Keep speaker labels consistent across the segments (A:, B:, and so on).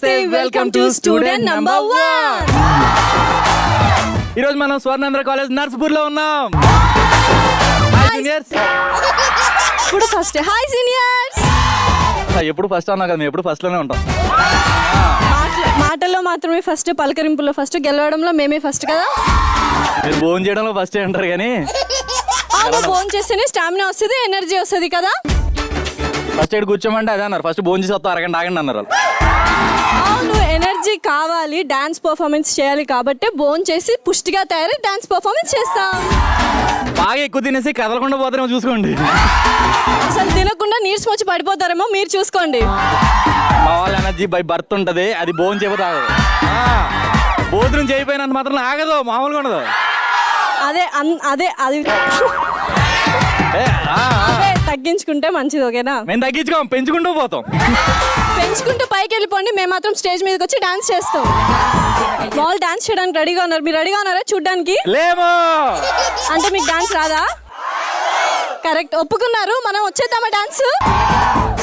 A: నమస్తే, welcome to student number 1.
B: ఈరోజు మనం స్వర్ణేంద్ర కాలేజ్ నర్సపూర్లో ఉన్నాం. జూనియర్స్
A: ఇప్పుడు ఫస్ట్ హాయ్ సీనియర్స్.
B: ఎప్పుడు ఫస్ట్ అన్నా కదా, మేము ఎప్పుడు ఫస్ట్ లోనే ఉంటాం.
A: మాటల్లో మాత్రమే ఫస్ట్, పలకరింపులో ఫస్ట్, గెలవడంలో మేమే ఫస్ట్ కదా.
B: మీరు భోజనం చేయడంలో ఫస్ట్ అంటారు కానీ
A: భోజనం చేస్తేనే స్టామినా వస్తుంది, ఎనర్జీ వస్తుంది కదా.
B: ఫస్ట్ ఎయిడ్ కూర్చోమంటే అదే అన్నారు, ఫస్ట్ భోజనం చేసి వస్తా అరగంట ఆగండి అన్నారు.
A: అవును, ఎనర్జీ కావాలి, డాన్స్ పర్ఫార్మెన్స్ చేయాలి కాబట్టి భోజనం చేసి పుష్టిగా తయారై డాన్స్ పర్ఫార్మెన్స్ చేస్తాం.
B: బాగా ఎక్కువ తినేసి కదలకుండా పోతారేమో చూసుకోండి.
A: అసలు తినకుండా నీరసం వచ్చి పడిపోతారేమో మీరు చూసుకోండి.
B: మా వాళ్ళ ఎనర్జీ బై బర్త్ ఉంటది, అది భోజనం చేయకపోతే ఆగదు. భోజనం చేయకపోయినంత మాత్రం ఆగదు, మామూలుగా ఉండదు.
A: అదే అదే అది తగ్గించుకుంటే మంచిది. ఓకేనా?
B: మేము తగ్గించుకోం, పెంచుకుంటూ పోతాం.
A: పెంచుకుంటూ పైకి వెళ్ళిపోండి, మేము మాత్రం స్టేజ్ మీదకి వచ్చి డాన్స్ చేస్తాం. వాళ్ళు డాన్స్ చేయడానికి రెడీగా ఉన్నారు, మీరు రెడీగా ఉన్నారా చూడ్డానికి?
B: లేమో.
A: అంటే మీకు డాన్స్ రాదా? కరెక్ట్, ఒప్పుకున్నారు. మనం వచ్చేద్దామా డాన్స్?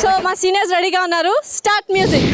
A: సో మా సీనియర్స్ రెడీగా ఉన్నారు, స్టార్ట్ మ్యూజిక్.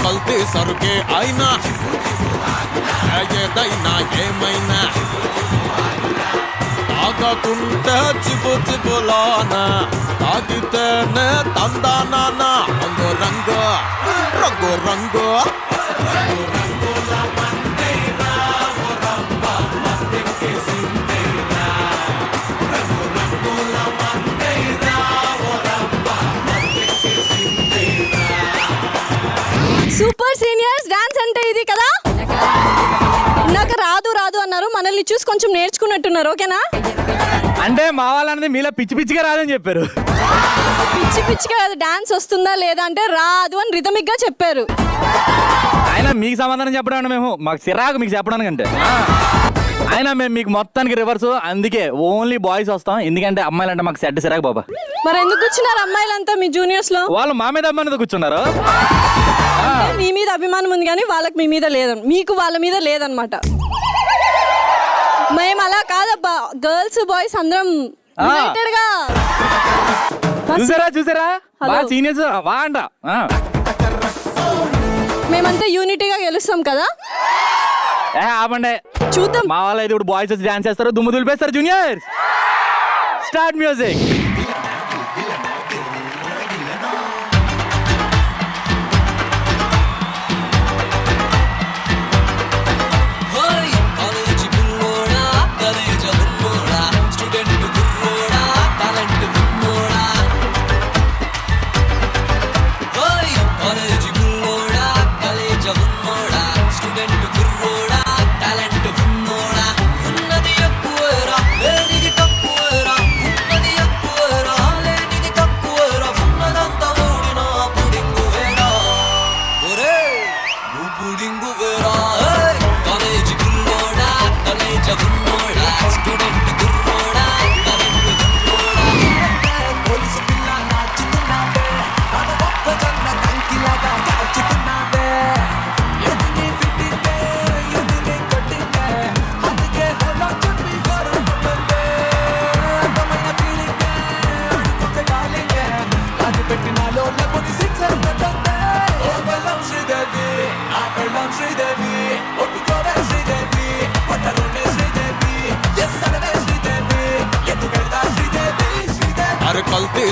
C: కల్తీ సరుకే అయినా ఏదైనా ఏమైనా తాగకుంటే చిపు చిపులానా, తాగితేనే తందానా. రంగు రంగు రంగు రంగు
A: సూపర్ సీనియర్స్, డాన్స్ అంటే ఇది కదా. ఇందాక రాదు రాదు అన్నారు, మనల్ని చూసి కొంచెం నేర్చుకున్నట్టున్నారు. ఓకేనా?
B: అంటే మా వాళ్ళన్నది మీలో పిచ్చి పిచ్చిగా రాదని చెప్పారు.
A: పిచ్చి పిచ్చిగా కాదు, డాన్స్ వస్తుందా లేదా అంటే రాదు అని రిథమిక్ గా చెప్పారు.
B: ఆయన మీకు సమాధానం చెప్పడం మేము మాకు చిరాకు మీకు చెప్పడానికి అంటే. అయినా మేము మీకు మొత్తానికి రివర్స్, అందుకే ఓన్లీ బాయ్స్ వస్తాం. ఎందుకంటే అమ్మాయిలు అంటే మాకు సెట్ సిరాకు బాబా.
A: మరి ఎందుకు కూర్చున్నారు అమ్మాయిలంతా మీ జూనియర్స్ లో?
B: వాళ్ళు మా మీద అమ్మాయి మీద కూర్చున్నారు.
A: మీ మీద అభిమానం ఉంది కానీ వాళ్ళకి మీ మీద లేదని, మీకు వాళ్ళ మీద లేదనమాట. మేము అలా కాదబ్బా, గర్ల్స్ బాయ్స్ అందరం యునైటెడ్ గా.
B: చూసారా సీనియర్స్ వా అంట.
A: మేమంతా యూనిటీగా గెలుస్తాం కదా.
B: ఆపండి,
A: చూద్దాం.
B: మా వాళ్ళు అయితే ఇప్పుడు బాయ్స్ వచ్చి డాన్స్ చేస్తారు, దుమ్ము దులిపేస్తారు. Juniors start music.
C: ఉన్నది ఎక్కువరా, లేనిది తక్కువరా. ఉన్నది ఎక్కువ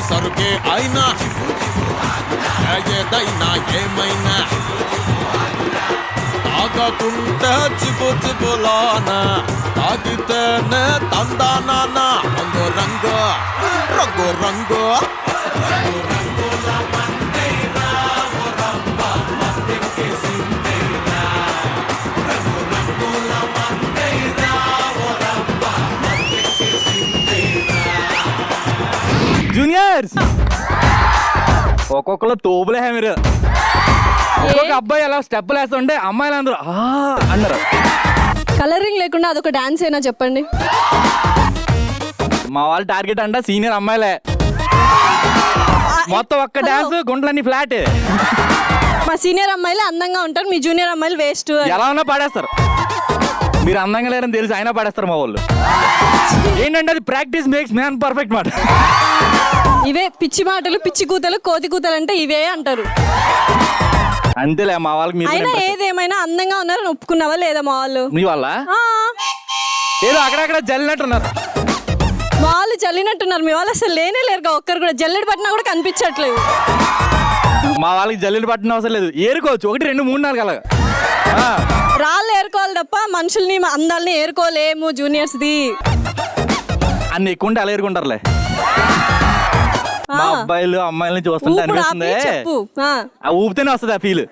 C: సరుకే అయినా ఏదైనా ఏమైనా తాగకుంటే చిబు చిబులాన తాగితేనే తందానాన రంగు రంగు రంగు రంగు
B: జూనియర్స్ ఒక్కొక్కరు తోపులే మీరు ఒక్కొక్క అబ్బాయి అలా స్టెప్పులు వేస్తుంటే అమ్మాయిలు అందరూ ఆ అన్నారు.
A: కలరింగ్ లేకుండా అదొక డాన్స్ అయినా చెప్పండి.
B: మా వాళ్ళ టార్గెట్ అంట సీనియర్ అమ్మాయిలే. మొత్తం ఒక్క డాన్స్ గుంటలన్నీ ఫ్లాట్.
A: మా సీనియర్ అమ్మాయిలు అందంగా ఉంటారు, మీ జూనియర్ అమ్మాయిలు వేస్ట్.
B: ఎలా ఉన్నా పాడేస్తారు. మీరు అందంగా లేరని తెలిసి అయినా పాడేస్తారు మా వాళ్ళు. ఏంటంటే అది ప్రాక్టీస్ మేక్స్ మ్యాన్ పర్ఫెక్ట్ మాట.
A: ఇవే పిచ్చి మాటలు, పిచ్చి కూతలు, కోతి కూతలు అంటే ఇవే అంటారు.
B: అంతేలే మా వాళ్ళకి. మీరు
A: అయినా ఏదేమైనా అందంగా ఉన్నారని ఒప్పుకున్నావా లేదా మా వాళ్ళు?
B: మీ వాళ్ళ
A: ఆ,
B: ఏదో అక్కడక్కడ జల్లినట్టున్నారు.
A: మా వాళ్ళు జల్లినట్టున్నారు. మీ వాళ్ళు అసలు లేనే లేరుగా, ఒక్కరు కూడా జల్లెడు పట్టినా కూడా కనిపించట్లేదు.
B: మా వాళ్ళకి జల్లులు పట్టిన అవసరం లేదు, ఏరుకోవచ్చు 1 2 3 4 అలాగా.
A: రాళ్ళు ఏరుకోవాలి తప్ప మనుషుల్ని అందాలని ఏరుకోలేము. జూనియర్స్ది
B: అన్ని ఎక్కువ ఉంటే అలా ఏరుకుంటారులే. మా అబ్బాయిలు అమ్మాయిలని చూస్తుంటే
A: ఊపుడు ఆపి
B: అనిపిస్తుంది
A: చెప్పు.
B: ఆ ఊపితేనే వస్తుంది ఆ ఫీల్.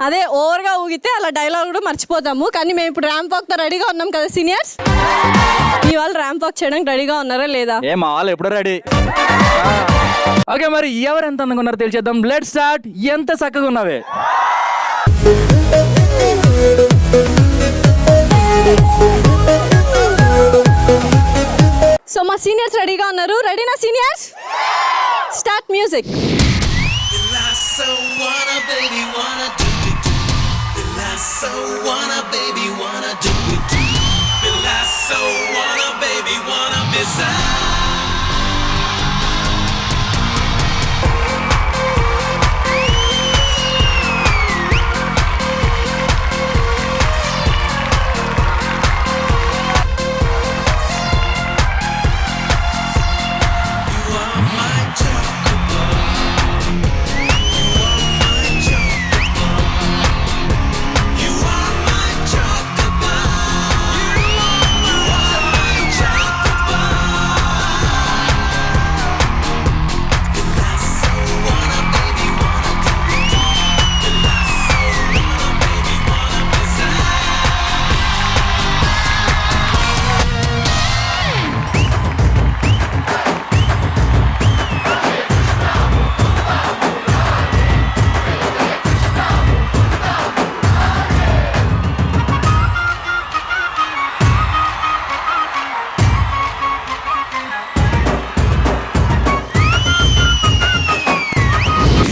A: అదే ఓవర్గా ఊగితే అలా డైలాగ్ కూడా మర్చిపోతాము. కానీ మేము ఇప్పుడు ర్యాంప్ వాక్ తో రెడీగా ఉన్నాం కదా సీనియర్స్. మీ వాళ్ళు ర్యాంప్ వాక్ చేయడానికి రెడీగా ఉన్నారా లేదా?
B: ఏ మా వాళ్ళు ఎప్పుడో రెడీ. ఓకే మరి ఎవరు ఎంత అందంగా ఉన్నారో తెలిసేద్దాం. Let's start. ఎంత చక్కగా ఉన్నావే.
A: సో మా సీనియర్స్ రెడీగా ఉన్నారు. రెడీనా సీనియర్స్? Start music.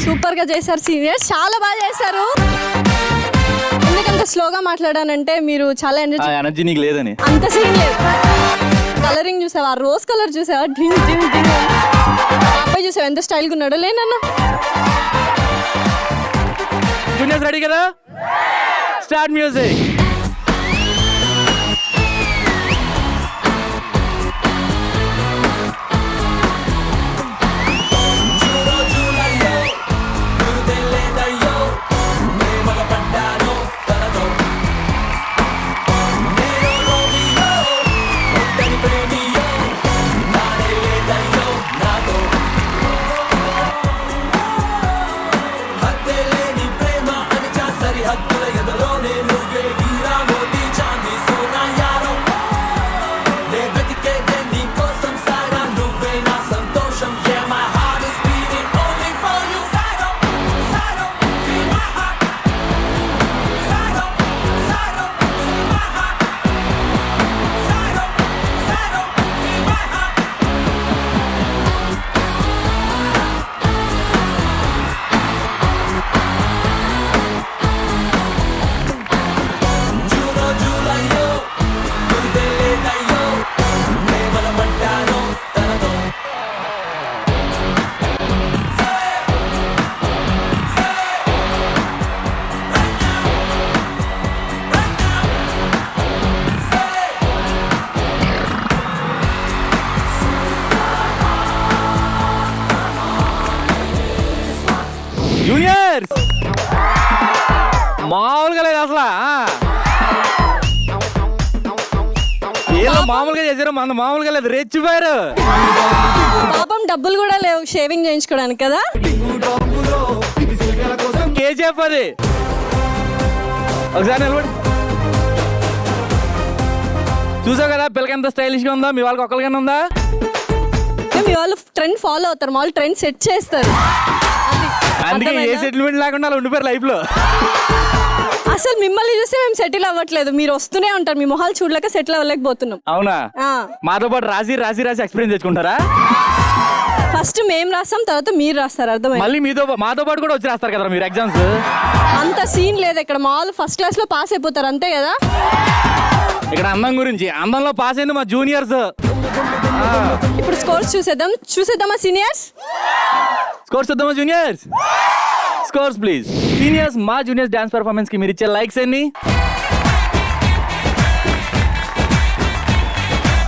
A: సూపర్ గా చేశారు సీనియర్స్, చాలా బాగా చేశారు. ఎందుకంత స్లోగా మాట్లాడానంటే మీరు చాలా
B: ఆ ఎనర్జీ నీకు లేదని.
A: అంత సీన్ లేదు. కలరింగ్ చూసావా? రోజ్ కలర్ చూసావా? Drink drink drink. అబ్బాయి చూసావా ఎంత స్టైల్గా ఉన్నాడో? లేనన్నా.
B: జూనియర్స్ రెడీ కదా? Start music.
D: హద్దుల ఎదలోనే నువ్వే
B: మామూలుగా లేదు అసలు ఏదో మామూలుగా చేశారు మన మామూలుగా లేదు రెచ్చిపోయారు.
A: పాపం డబ్బులు కూడా లేవు షేవింగ్ చేయించుకోవడానికి కదా.
B: కేజీఎఫ్ అది ఒకసారి నిలబడి చూసావు కదా పిల్లకి ఎంత స్టైలిష్ గా ఉందా, మీ వాళ్ళకి ఒక్కరికైనా ఉందా?
A: మీ వాళ్ళు ట్రెండ్ ఫాలో అవుతారు, మా వాళ్ళు ట్రెండ్ సెట్ చేస్తారు.
B: అందుకే ఏ సెటిల్మెంట్ లేకుండా అలా ఉండిపోయారు లైఫ్ లో.
A: అసలు మిమ్మల్ని చూస్తే మేము సెటిల్ అవ్వట్లేదు, మీరు వస్తూనే ఉంటారు, మీ మొహాలు చూడలేక సెటిల్ అవ్వలేకపోతున్నాం.
B: అవునా?
A: ఆ.
B: మాతో పాటు రాసి ఎక్స్పీరియన్స్ తెచ్చుకుంటారా?
A: ఫస్ట్ మేము రాస్తాం, తర్వాత మీరు రాస్తారు, అర్థమైంది?
B: మళ్ళీ మాతో పాటు కూడా వచ్చి రాస్తారు కదా మీరు ఎగ్జామ్స్.
A: అంత సీన్ లేదు ఇక్కడ, మా వాళ్ళు ఫస్ట్ క్లాస్ లో పాస్ అయిపోతారు అంతే కదా.
B: ఇక్కడ అందం గురించి, అందంలో పాస్ అయింది మా జూనియర్స్.
A: ఇప్పుడు స్కోర్స్ చూసేద్దామా సీనియర్స్?
B: స్కోర్స్ చూద్దామా జూనియర్స్? Scores please. సీనియర్స్ మా జూనియర్స్ డాన్స్ పర్ఫార్మెన్స్ కి మీరు ఇచ్చే లైక్స్ ఎన్ని?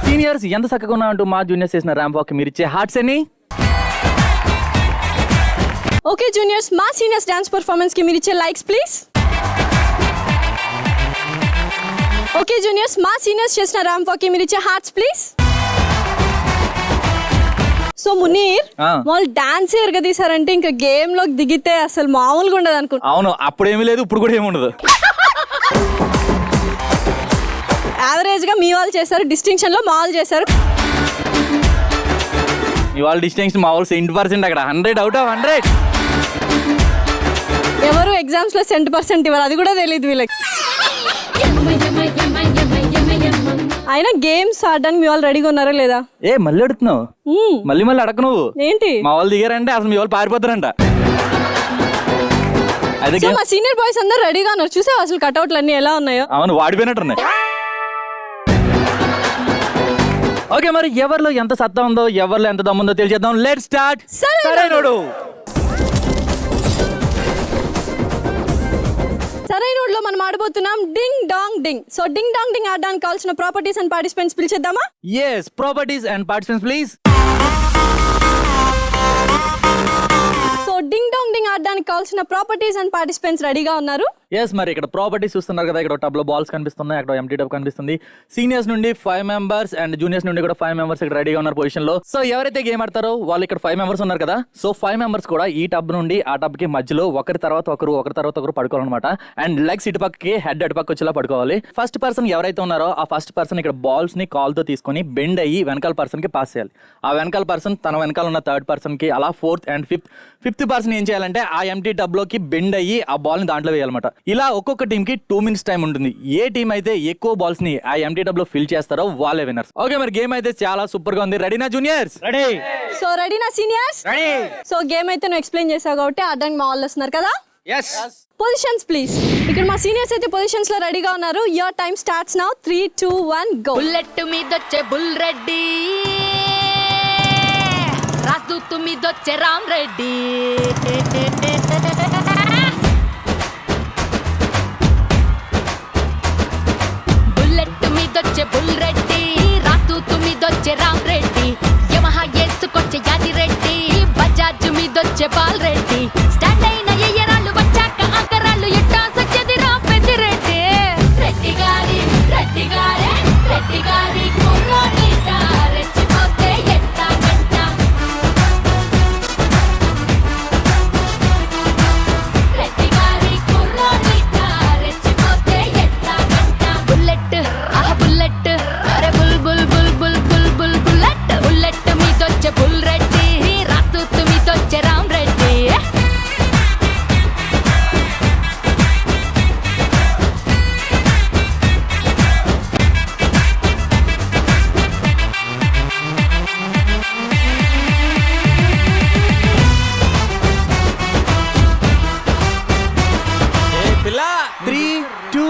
B: సీనియర్స్ ఎంత చక్కగా ఉన్నా అంటూ మా జూనియర్స్ చేసిన ర్యాంప్ వాక్ కి మీరు ఇచ్చే హార్ట్స్ ఎన్ని?
A: ఓకే జూనియర్స్, మా సీనియర్స్ డాన్స్ పర్ఫార్మెన్స్ కి మీరు ఇచ్చే లైక్స్ ప్లీజ్. ఓకే జూనియర్స్, మా సీనియర్స్ చేసిన ర్యాంప్ వాక్ కి మీరు ఇచ్చే హార్ట్స్ ప్లీజ్. సో మునీర్, వాళ్ళు డాన్స్ ఎరగదీశారంటే ఇంకా గేమ్ లోకి దిగితే అసలు మామూలుగా ఉండదు అనుకుంటా.
B: అవును, అప్పుడు ఏమీ లేదు, ఇప్పుడు కూడా ఏమి ఉండదు.
A: యావరేజ్ గా మీ వాళ్ళు చేశారు, డిస్టింక్షన్ లో మా వాళ్ళు చేశారు.
B: ఇవాళ డిస్టింక్షన్ మా వాళ్ళు 100% అక్కడ 100 out of 100.
A: ఎవరు ఎగ్జామ్స్ లో 100% ఇవ్వాలి, అది కూడా తెలియదు వీళ్ళకి. అయినా గేమ్స్ ఆడడానికి మీ వాళ్ళు రెడీగా ఉన్నారా లేదా?
B: ఏ మళ్ళీ అడుగుతున్నావు? మళ్ళీ అడగ నువ్వు
A: ఏంటి?
B: మా వాళ్ళు దిగారంటే అసలు మీ వాళ్ళు పారిపోతారంట. అదే
A: మా సీనియర్ బాయ్స్ అందరూ రెడీగా ఉన్నారు, చూసావు అసలు కట్అవుట్లు అన్ని ఎలా ఉన్నాయో?
B: అవును, వాడిపోయినట్టున్నాయి. ఓకే, మరి ఎవరిలో ఎంత సత్తా ఉందో, ఎవరిలో ఎంత దమ్ముందో తెలిసేద్దాం. Let's start. సరైనోడు.
A: సరైనోడులో మనం ఆడబోతున్నాం ding dong ding. So ding dong ding ఆడడానికి కావాల్సిన ప్రాపర్టీస్ అండ్ పార్టిసిపెంట్స్ పిలిచేద్దామా?
B: yes, properties and participants please.
A: So ding dong ding ఆడడానికి కావాల్సిన ప్రాపర్టీస్ అండ్ పార్టిసిపెంట్స్ రెడీగా ఉన్నారు.
B: ఎస్, మరి ఇక్కడ ప్రాపర్టీస్ చూస్తున్నారు కదా, ఇక్కడ టబ్ లో బాల్స్ కనిపిస్తున్నాయి, అక్కడ ఎంటీ టబ్ కనిపిస్తుంది. సీనియర్స్ నుండి 5 members అండ్ జూనియర్స్ నుండి కూడా 5 members ఇక్కడ రెడీగా ఉన్నారు పొజిషన్ లో. సో ఎవరైతే గేమ్ ఆడతారో వాళ్ళు ఇక్కడ 5 members ఉన్నారు కదా. సో 5 members కూడా ఈ టబ్ నుండి ఆ టబ్ కి మధ్యలో ఒకరి తర్వాత ఒకరు పడుకోవాలన్నమాట. అండ్ లెగ్స్ ఇటు పక్కకి, హెడ్ అటు పక్క వచ్చేలా పడుకోవాలి. ఫస్ట్ పర్సన్ ఎవరైతే ఉన్నారో ఆ ఫస్ట్ పర్సన్ ఇక్కడ బాల్స్ ని కాల్ తో తీసుకొని బెండ్ అయ్యి వెనకాల పర్సన్ కి పాస్ చేయాలి. ఆ వెనకాల పర్సన్ తన వెనకాల ఉన్న థర్డ్ పర్సన్ కి, అలా ఫోర్త్ అండ్ ఫిఫ్త్ పర్సన్ ఏం చేయాలంటే ఆ ఎంటీ టబ్ లోకి బెండ్ అయ్యి ఆ బాల్ ని దాంట్లో వేయాలన్నమాట. ఇలా ఒక్కొక్క టీమ్ కి 2 minutes టైం ఉంటుంది. ఏ టీం అయితే ఎక్కువ బాల్స్ ని ఆ ఎంటీ టబ్ లో ఫిల్ చేస్తారో వాళ్ళే విన్నర్స్. ఓకే, మరి గేమ్ అయితే చాలా సూపర్ గా ఉంది. రెడీనా జూనియర్స్? రెడీ.
A: సో రెడీనా సీనియర్స్? రెడీ. సో గేమ్ అయితే నువ్వు ఎక్స్ప్లెయిన్ చేసావు కాబట్టి ఆడడానికి మా వాళ్ళు వస్తున్నారు కదా.
B: yes.
A: Positions please. ఇక్కడ మా సీనియర్స్ అయితే పొజిషన్స్ లో రెడీగా ఉన్నారు. Your time starts now. 3, 2, 1 go.
D: Bullet మీదొచ్చే బుల్ రెడ్డి, రాజదూత్ మీదొచ్చే రామ్ రెడ్డి, బుల్లెట్ మీదొచ్చే బుల్ రెడ్డి, రాజదూత్ మీదొచ్చే రామ్ రెడ్డి, యమహా ఏసుకొచ్చే యాది రెడ్డి, బజాజ్ మీదొచ్చే బాల్ రెడ్డి, స్టాండ్ అయిన ఎయ్యరాళ్ళు వచ్చాక అంకరాళ్ళు ఎట్టా సచ్చేది రా పెద్ది రెడ్డి. రెడ్డి గారి కుర్రోడిట, రెచ్చిపోతే ఎట్టా గంట, రెడ్డి గారి కుర్రోడిట, రెచ్చిపోతే ఎట్టా గంట. బుల్లెట్ బుల్లెట్, అరే bull bull bull bull bull bull bullet, bullet మీదొచ్చే బుల్ రెడ్డి, రాతూత్ మీదొచ్చే రామ్ రెడ్డి.
C: పిల్ల
B: 3, 2,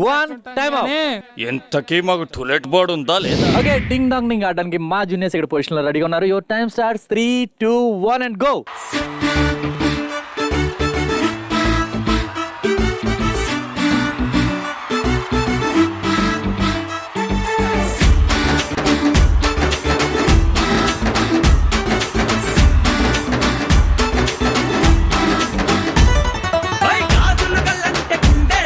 B: 1 టైం అవుట్.
C: ఎంతకీ మాకు టూలెట్ బోర్డు ఉందా లేదా?
B: ఓకే, డింగ్ డాంగ్ డింగ్ ఆడడానికి మా జూనియర్స్ ఇక్కడ పొజిషన్ లో రెడీగా ఉన్నారు. Your time starts. 3, 2, 1 and go.
E: గాజులు గల్లంటే గుండె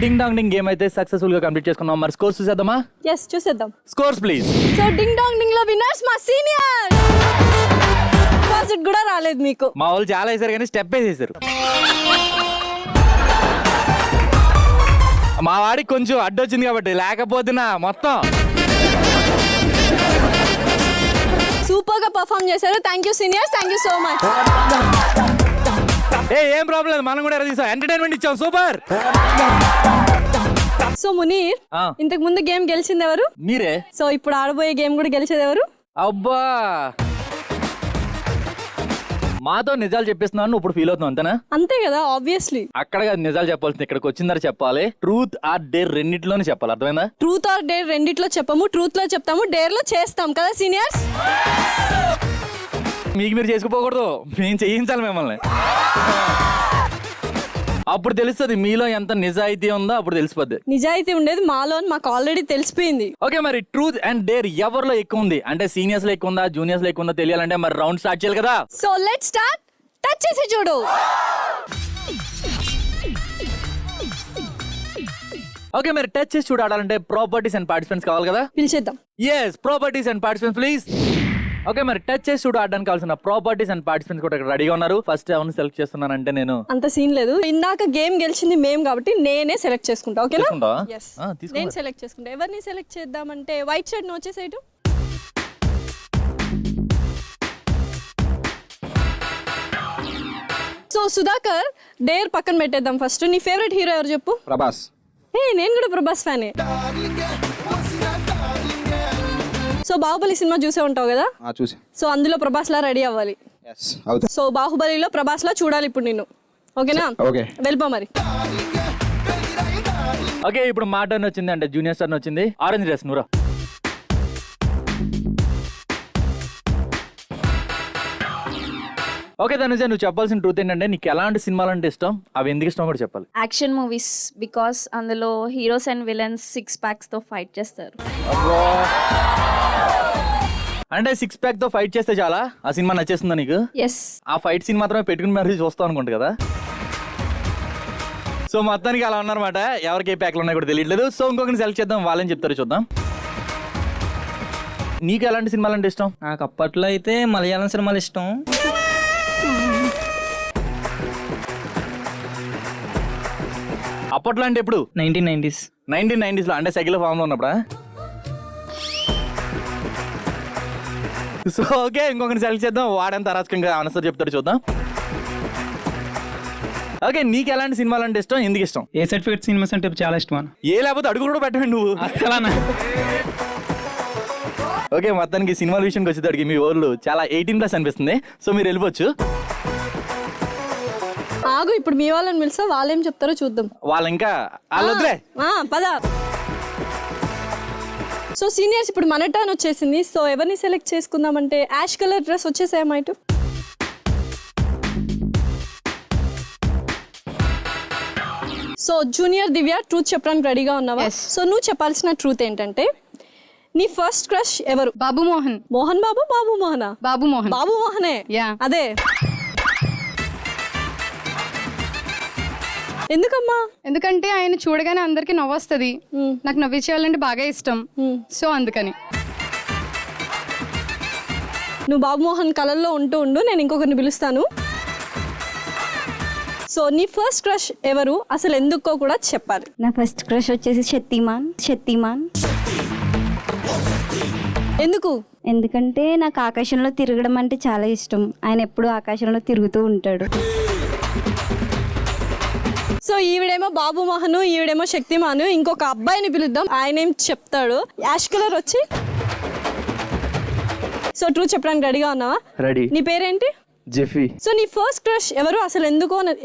B: డింగ్ డాంగ్ డింగ్ గేమ్ అయితే సక్సెస్ఫుల్ గా కంప్లీట్ చేసుకున్నాం. మరి స్కోర్స్ చూసేద్దామా?
A: ఎస్ చూసేద్దాం.
B: Scores please.
A: So ding dong డింగ్ లో విన్నర్స్ మా సీనియర్. డిపాజిట్ కూడా రాలేదు మీకు.
B: మా వాళ్ళు చాలా వేసారు కానీ స్టెప్ వేసేసారు. మా వాడికి కొంచెం అడ్డొచ్చింది కాబట్టి, లేకపోతే మొత్తం
A: సూపర్ గా పర్ఫామ్ చేశారు. Thank you seniors, thank you so much.
B: ఏం ప్రాబ్లం లేదు, మనం కూడా తీసాం, ఎంటర్టైన్మెంట్ ఇచ్చాం. సూపర్.
A: సో మునీర్, ఇంతకు ముందు గేమ్ గెలిచింది ఎవరు?
B: మీరే.
A: సో ఇప్పుడు ఆడబోయే గేమ్ కూడా గెలిచేది ఎవరు?
B: అబ్బా, మాతో నిజాలు చెప్పిస్తున్నాను, నువ్వు ఇప్పుడు ఫీల్ అవుతున్నావు అంతేనా?
A: అంతే కదా, ఆబ్వియస్లీ.
B: అక్కడ నిజాలు చెప్పాల్సింది, ఇక్కడికి వచ్చిన తర్వాత చెప్పాలి. ట్రూత్ ఆర్ డేర్ రెండింటిలోనే చెప్పాలి, అర్థమైందా?
A: ట్రూత్ ఆర్ డేర్ రెండిట్లో చెప్పము, ట్రూత్ లో చెప్తాము, డేర్ లో చేస్తాం కదా సీనియర్స్.
B: మీకు మీరు చేసుకుపోకూడదు, మేము చేయించాలి మిమ్మల్ని. అప్పుడు తెలుస్తుంది మీలో ఎంత నిజాయితీ ఉందో, అప్పుడు తెలిసిపోద్ది.
A: నిజాయితీ ఉండేది మాలో అని మాకు ఆల్రెడీ తెలిసిపోయింది.
B: ఓకే, మరి ట్రూత్ అండ్ డేర్ ఎవరిలో ఎక్కువ ఉంది అంటే సీనియర్స్ లో ఎక్కువ ఉందా, జూనియర్స్ లో ఎక్కువ ఉందా తెలియాలంటే మరి రౌండ్ స్టార్ట్ చేయాలి కదా.
A: So let's start. టచ్ చేసి చూడు.
B: ఓకే, మరి టచ్ చేసి చూడు ఆడాలంటే ప్రాపర్టీస్ అండ్ పార్టిసిపెంట్స్ కావాలి కదా.
A: పిలిచేద్దాం.
B: Yes, properties and participants please. Okay, మరి టచ్ చేసి చూడు ఆడడానికి కావాల్సిన ప్రాపర్టీస్ అండ్ పార్టిసిపెంట్స్ కూడా ఇక్కడ రెడీగా ఉన్నారు. ఫస్ట్ ఎవరిని సెలెక్ట్ చేస్తున్నానంటే నేను
A: అంత సీన్ లేదు, ఇందాక గేమ్ గెలిచింది మేము కాబట్టి నేనే సెలెక్ట్ చేసుకుంటా. ఓకేనా?
B: తీసుకుంటావా?
A: Yes.
B: తీసుకో.
A: నేను సెలెక్ట్ చేసుకుంటా. ఎవరిని సెలెక్ట్ చేద్దామంటే వైట్ షర్ట్ ను వచ్చేసేటు. సో సుధాకర్, డేర్ పక్కన పెట్టేద్దాం. ఫస్ట్ నీ ఫేవరెట్ హీరో ఎవరు చెప్పు?
E: ప్రభాస్.
A: నేను కూడా ప్రభాస్ ఫ్యానే. సో బాహుబలి సినిమా చూసే ఉంటావు కదా.
E: చూసి.
A: సో అందులో ప్రభాస్ లా రెడీ అవ్వాలి. సో బాహుబలిలో ప్రభాస్ లా చూడాలి ఇప్పుడు నిన్ను. ఓకేనా?
E: ఓకే,
A: వెళ్ళిపో మరి.
B: ఓకే, ఇప్పుడు మా టర్న్ వచ్చింది, అంటే జూనియర్ టర్న్ వచ్చింది. ఆరెంజ్ డ్రెస్ నూరా. ఓకే ధనుజ, నువ్వు చెప్పాల్సిన ట్రూత్ ఏంటంటే నీకు ఎలాంటి సినిమాలు అంటే ఇష్టం, అవి ఎందుకు ఇష్టం కూడా చెప్పాలి.
F: యాక్షన్ మూవీస్, బికాస్ అందులో హీరోస్ అండ్ విలన్స్ 6 packs తో ఫైట్ చేస్తారు.
B: అంటే 6 pack తో ఫైట్ చేస్తే చాలా ఆ సినిమా నచ్చేస్తుందా నీకు?
F: ఎస్.
B: ఆ ఫైట్ సీన్ మాత్రమే పెట్టుకుని మరీ చూస్తావు అనుకుంటా కదా. సో మొత్తానికి అలా ఉన్నారన్నమాట. ఎవరికి ఏ ప్యాక్లు ఉన్నాయో కూడా తెలియట్లేదు. సో ఇంకొకరిని సెలెక్ట్ చేద్దాం, వాళ్ళని చెప్తారు చూద్దాం. నీకు ఎలాంటి సినిమాలు అంటే ఇష్టం?
G: నాకు అప్పట్లో అయితే మలయాళం సినిమాలు ఇష్టం.
B: అప్పట్లో అంటే ఎప్పుడు?
G: 1990s.
B: 1990s లో, అంటే సైకిల్ ఫామ్ లో ఉన్నప్పుడా? సో ఓకే, ఇంకొకరిని సెలెక్ట్ చేద్దాం, వాడంత అరాచకంగా ఆన్సర్ చెప్తాడు చూద్దాం. ఓకే, నీకు ఎలాంటి సినిమాలు అంటే ఇష్టం, ఎందుకు ఇష్టం?
G: ఏ సర్టిఫికేట్ సినిమాస్ అంటే చాలా ఇష్టం.
B: ఏ లేకపోతే అడుగు కూడా పెట్టండి నువ్వు
G: అసలు.
B: ఓకే, మొత్తానికి సినిమాల విషయానికి వచ్చేటడికి మీ ఊర్లు చాలా 18+ అనిపిస్తుంది. సో మీరు వెళ్ళిపోవచ్చు.
A: ఆగు, ఇప్పుడు మీ వాళ్ళని పిలుస్తా, వాళ్ళేం చెప్తారో చూద్దాం.
B: వాళ్ళు ఇంకా వాళ్ళొద్దులే.
A: పద. సో సీనియర్స్, ఇప్పుడు మన టర్న్ వచ్చేసింది. సో ఎవరిని సెలెక్ట్ చేసుకుందామంటే యాష్ కలర్ డ్రెస్ వచ్చేసాయమ్మా ఇటు. సో జూనియర్ దివ్య, ట్రూత్ చెప్పడానికి రెడీగా ఉన్నావా? సో నువ్వు చెప్పాల్సిన ట్రూత్ ఏంటంటే నీ ఫస్ట్ క్రష్ ఎవరు?
H: బాబు మోహన్.
A: మోహన్ బాబు, బాబు మోహనా?
H: బాబు మోహన్.
A: బాబు మోహనే.
H: యా.
A: అదే. ఎందుకమ్మా?
H: ఎందుకంటే ఆయన చూడగానే అందరికి నవ్వొస్తుంది, నాకు నవ్వించేయాలంటే బాగా ఇష్టం. సో అందుకని.
A: నువ్వు బాబు మోహన్ కలర్లో ఉండు, నేను ఇంకొకరిని పిలుస్తాను. సో నీ ఫస్ట్ క్రష్ ఎవరు, అసలు ఎందుకో కూడా చెప్పాలి.
I: నా ఫస్ట్ క్రష్ వచ్చేసి శక్తిమాన్.
A: ఎందుకు?
I: ఎందుకంటే నాకు ఆకాశంలో తిరగడం అంటే చాలా ఇష్టం. ఆయన ఎప్పుడూ ఆకాశంలో తిరుగుతూ ఉంటాడు.
A: సో ఈవిడేమో బాబు మోహన్, ఈవిడేమో శక్తిమాన్. ఇంకొక అబ్బాయిని పిలుద్దాం, ఆయన ఏం చెప్తాడు. యాష్ కలర్ వచ్చి. సో ట్రూత్ చెప్పడానికి రెడీగా ఉన్నావా?
J: రెడీ.
A: నీ పేరేంటి?
J: జెఫీ.
A: సో నీ ఫస్ట్ క్రష్ ఎవరు, అసలు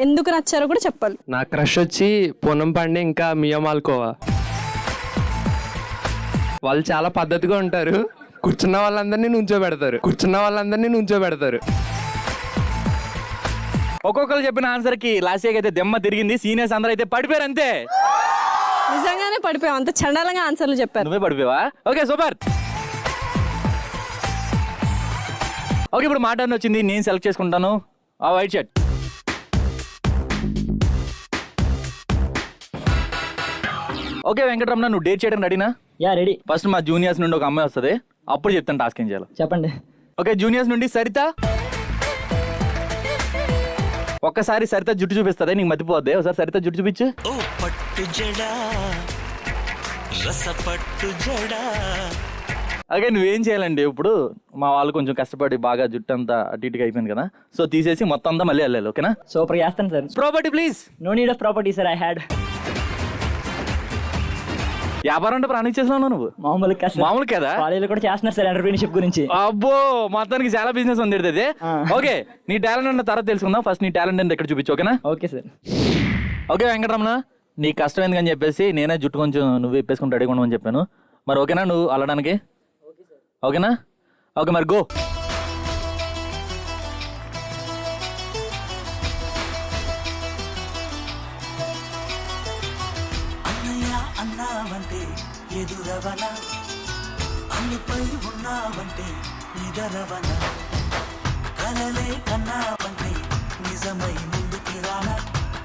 A: ఎందుకు నచ్చారో కూడా చెప్పాలి.
J: నా క్రష్ వచ్చి పూనం పాండే ఇంకా మియా మాల్కోవా. వాళ్ళు చాలా పద్ధతిగా ఉంటారు, కూర్చున్న వాళ్ళందరినీ నుంచోబెడతారు.
B: ఒక్కొక్కరు చెప్పిన ఆన్సర్ కి లాస్ట్ అయితే దెమ్మ తిరిగింది. సీనియర్స్ అందరూ అయితే పడిపోయారు అంతే.
A: నిజంగానే పడిపోయాం, అంత చండాలంగా ఆన్సర్లు చెప్పారు.
B: నువ్వే పడిపోయావా? Okay, super. ఓకే, ఇప్పుడు మా టర్న్ వచ్చింది, నేను సెలెక్ట్ చేసుకుంటాను ఆ వైట్ షర్ట్. ఓకే వెంకటరమణ, నువ్వు డేట్ చేయడానికి రెడీనా?
G: Yeah ready.
B: ఫస్ట్ మా జూనియర్స్ నుండి ఒక అమ్మాయి వస్తుంది, అప్పుడు చెప్తాను టాస్క్ ఏం చేయాలి.
G: చెప్పండి.
B: ఓకే, జూనియర్స్ నుండి సరిత. ఒక్కసారి సరిత జుట్టు చూపిస్తుంది, నీకు మతిపోద్ది. ఒకసారి సరిత జుట్టు చూపించు.
E: ఓ పట్టు జడా రసపట్టు జడా.
B: ఓకే, నువ్వేం చేయాలండి, ఇప్పుడు మా వాళ్ళు కొంచెం కష్టపడి బాగా జుట్టు అంతా అటు ఇటుగా అయిపోయింది కదా, సో తీసేసి మొత్తం అంతా మళ్ళీ వెళ్ళాలి. ఓకేనా?
G: సూపర్ చేస్తాను sir.
B: Property please.
G: No need of property sir, I had.
B: వ్యాపారం అంటే ప్రాణం చేస్తున్నావు నువ్వు?
G: మామూలు
B: మామూలు కదా,
G: కాలేజీలో కూడా చేస్తున్నారు సార్ ఎంటర్ప్రీనర్షిప్ గురించి.
B: అబ్బో, మొత్తానికి చాలా బిజినెస్ ఉంది ఇది. ఓకే, నీ టాలెంట్ అంటే తర్వాత తెలుసుకుందాం. ఫస్ట్ నీ టాలెంట్ అంటే ఇక్కడ చూపించు. ఓకేనా?
G: Okay sir.
B: ఓకే వెంకటరమణ, నీ కష్టం ఎందుకని చెప్పేసి నేనే జుట్టు కొంచెం నువ్వు ఇప్పేసుకుని రెడీగా ఉండమని చెప్పాను. మరి ఓకేనా నువ్వు అల్లడానికి? ఓకేనా? ఓకే మరి గో.
E: అన్నయ్య అన్నావంటే ఎదురవన, అన్నిపై ఉన్నావంటే నిదరవన, కలలే కన్నావంటే నిజమై ముందుకి రాన,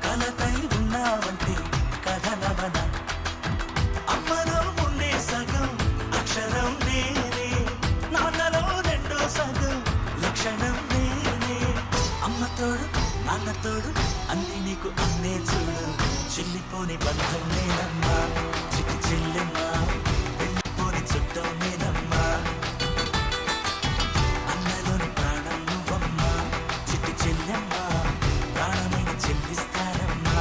E: కలతై ఉన్నావంటే కథనవన. అమ్మలో ఉండే సగం అక్షరం నేనే, నాన్నలో రెండో సగం లక్షణం నేనే. అమ్మతోడు నాన్నతోడు అన్ని నీకు అన్నే చూడు, చెల్లిపోని బంధం నేనమ్మా, చిట్టి చెల్లెమ్మా, వెళ్ళిపోని చుట్టం నేనమ్మా. అన్నలోని ప్రాణం నువ్వమ్మా, చిట్టి చెల్లెమ్మా, ప్రాణమైన చెల్లిస్తానమ్మా.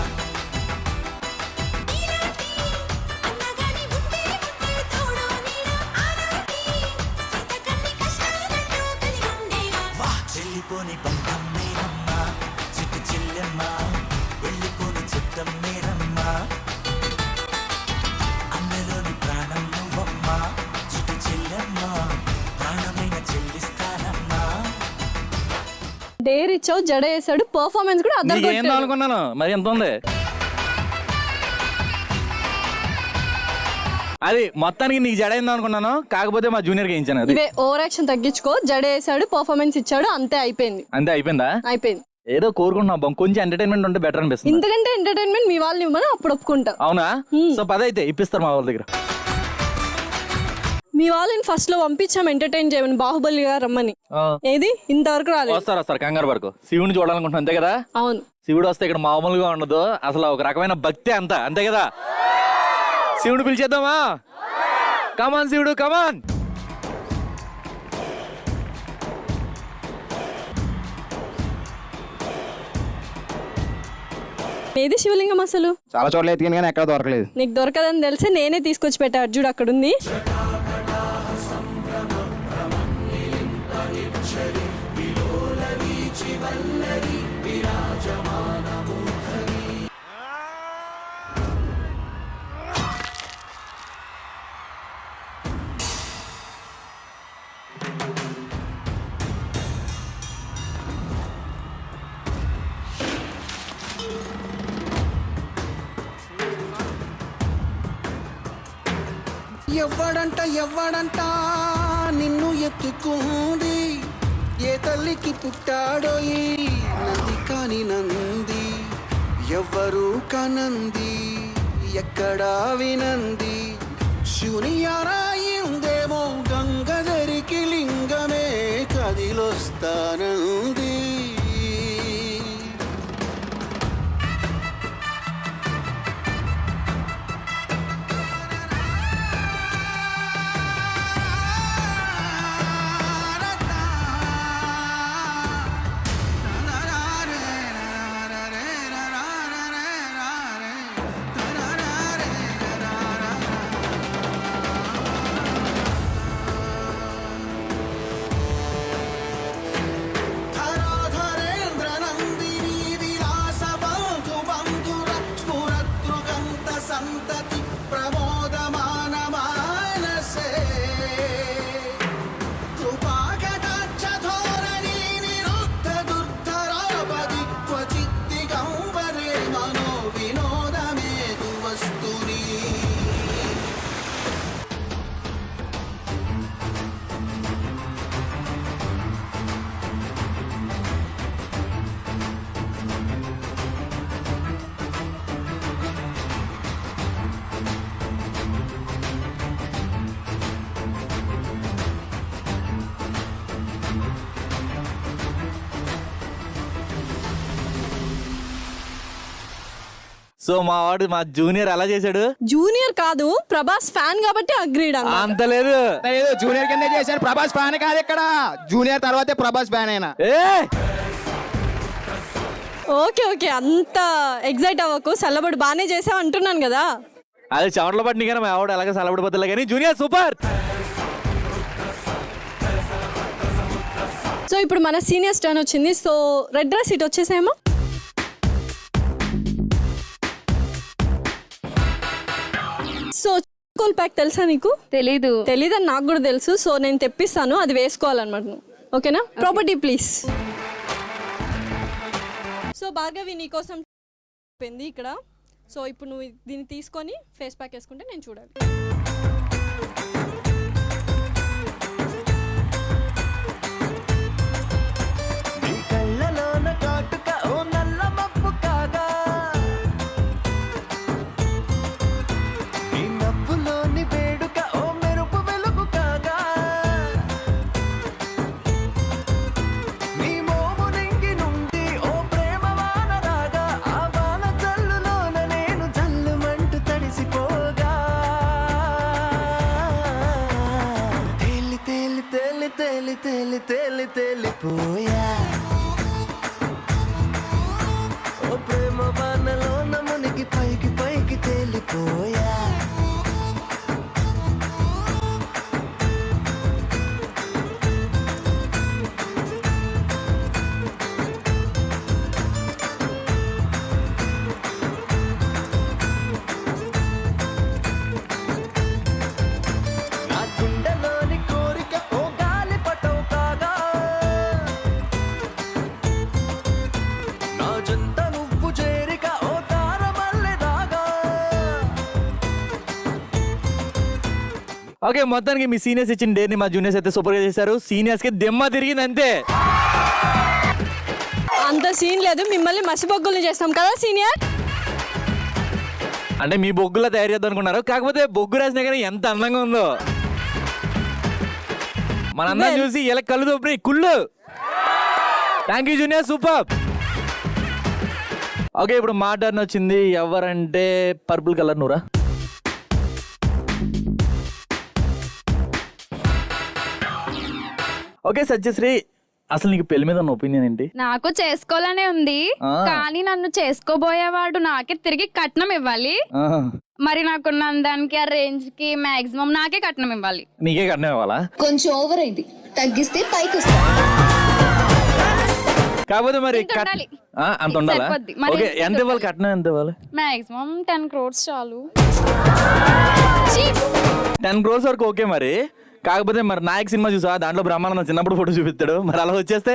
E: వా చెల్లిపోని బంధం నేనమ్మా, చిట్టి చెల్లెమ్మా, వెళ్ళిపోని చుట్టం నేనమ్మా. అన్నలోని ప్రాణం నువ్వమ్మా, చిట్టి చెల్లెమ్మా, ప్రాణమైన చెల్లిస్తానమ్మా.
A: డేర్ ఇచ్చావు, జడ వేసాడు, పర్ఫార్మెన్స్ కూడా
B: నీకు
A: అద్దరు
B: ఏందో అనుకున్నాను, మరి ఎంత ఉంది అది. మొత్తానికి నీకు జడైందో అనుకున్నాను, కాకపోతే మా జూనియర్ కి ఇచ్చాను. అది
A: ఇవే ఓవర్ యాక్షన్ తగ్గించుకో. జడ వేసాడు, పర్ఫార్మెన్స్ ఇచ్చాడు, అంతే అయిపోయింది.
B: అంతే అయిపోయిందా?
A: అయిపోయింది.
B: ఏదో కోరుకుంటున్నాం, కొంచెం ఎంటర్టైన్మెంట్ ఉంటే బెటర్ అనిపిస్తుంది.
A: ఇంతకంటే ఎంటర్టైన్మెంట్ మీ వాళ్ళని ఇవ్వమని అప్పుడు ఒప్పుకుంటా.
B: అవునా? సో పదైతే ఇప్పిస్తారు మా వాళ్ళ దగ్గర.
A: మీ వాళ్ళని ఫస్ట్ లో పంపించాం ఎంటర్టైన్ చేయమని, బాహుబలి గారు రమ్మని. ఏది ఇంతవరకు రాలేదు.
B: వస్తారు కంగారు వరకు. శివుని చూడాలనుకుంటున్నాం అంతే కదా.
A: అవును,
B: శివుడు వస్తే ఇక్కడ మామూలుగా ఉండదు, అసలు ఒక రకమైన భక్తి అంతా, అంతే కదా. శివుడు పిలిచేద్దామా? కమాన్ శివుడు కమాన్.
A: ఏది శివలింగం అసలు?
J: చాలా చోట్ల ఎతికాను కానీ ఎక్కడ దొరకలేదు.
A: నీకు దొరకదని తెలిసి నేనే తీసుకొచ్చి పెట్టా. అర్జుడు అక్కడ ఉంది.
E: ఎవ్వడంట నిన్ను ఎత్తుకుంది, ఏ తల్లికి పుట్టాడో ఈ నంది కాని నంది, ఎవ్వరు కనంది ఎక్కడా వినంది, శివుని ఆరాయిందేమో గంగధరికి లింగమే కదిలొస్తానంది.
B: సో మా వాడు మా జూనియర్ అలా చేశాడు.
A: జూనియర్ కాదు, ప్రభాస్ ఫ్యాన్ కాబట్టి అగ్రీడ్ అన్న.
B: అంత లేదు,
J: జూనియర్ కింద చేశారు. ప్రభాస్ ఫ్యాన్ కాదు ఇక్కడ, జూనియర్ తర్వాతే ప్రభాస్ ఫ్యాన్ అయినా.
A: ఓకే ఓకే, అంత ఎగ్జైట్ అవ్వకు, చల్లబడి బాగానే చేసావు అంటున్నాను కదా.
B: అది చెమటలో పట్టిన కానీ మా ఆవిడ అలాగే చల్లబడిపోతుంది కానీ జూనియర్ సూపర్.
A: సో ఇప్పుడు మన సీనియర్స్ టర్న్ వచ్చింది. సో రెడ్ డ్రెస్ ఇటు వచ్చేసేమో. సో కూల్ ప్యాక్ తెలుసా నీకు? తెలీదని నాకు కూడా తెలుసు. సో నేను తెప్పిస్తాను, అది వేసుకోవాలన్నమాట నువ్వు. ఓకేనా? Property please. సో భార్గవి నీకోసం చెప్పింది ఇక్కడ. సో ఇప్పుడు నువ్వు దీన్ని తీసుకొని ఫేస్ ప్యాక్ వేసుకుంటే నేను చూడాలి.
E: తేలిపోయా ఓ ప్రేమ బాణలో నమునికి పైకి పైకి తేలిపోయా. నా గుండెలోని కోరిక ఓ గాలి పటం కాగా, నా జంట నువ్వు చేరిక ఓ తారమల్లె దాగా.
B: ఓకే, మొత్తానికి మీ సీనియర్స్ ఇచ్చిన డేని మా జూనియర్స్ అయితే సూపర్ గా చేశారు. సీనియర్స్ కి దెమ్మ తిరిగింది అంతే.
A: అంత సీన్ లేదు, మిమ్మల్ని మసిబొగ్గుల్ని చేస్తాం కదా సీనియర్.
B: అంటే మీ బొగ్గులా తయారు చేద్దాం అనుకున్నారు, కాకపోతే బొగ్గు రాసినా కానీ ఎంత అందంగా ఉందో. మన అందరం చూసి ఇలా కళ్ళు తోపి కుళ్ళు. Thank you junior, super. Okay, ఇప్పుడు మా టర్న్ వచ్చింది. ఎవరంటే పర్పుల్ కలర్ నూరా. ఓకే సత్యశ్రీ, అసలు నీకు పెళ్లి మీద ఉన్న ఒపీనియన్ ఏంటి?
H: నాకు చేసుకోవాలనే ఉంది, కానీ నన్ను చేసుకోబోయేవాడు నాకే తిరిగి కట్నం ఇవ్వాలి. మరి నాకున్న అందానికి ఆ రేంజ్ కి మాక్సిమం నాకే కట్నం ఇవ్వాలి.
B: నీకే కట్నం ఇవ్వాలా?
D: కొంచెం ఓవర్ అయింది, తగ్గిస్తే పైకి వస్తా.
B: కాకపోతే మరి
H: ఇంత ఉండాలి.
B: అంత ఉండాలా?
H: సరిపోద్ది. మరి
B: ఓకే,
H: ఎంత
B: ఎంత ఇవ్వాలి కట్నం? ఎంత ఇవ్వాలి?
H: మాక్సిమం 10 crores చాలు.
B: 10 crores వరకు ఓకే. మరి కాకపోతే మరి నాయక్ సినిమా చూసా, దాంట్లో బ్రహ్మానంద చిన్నప్పుడు ఫోటో చూపిస్తాడు, మరి అలా వచ్చేస్తే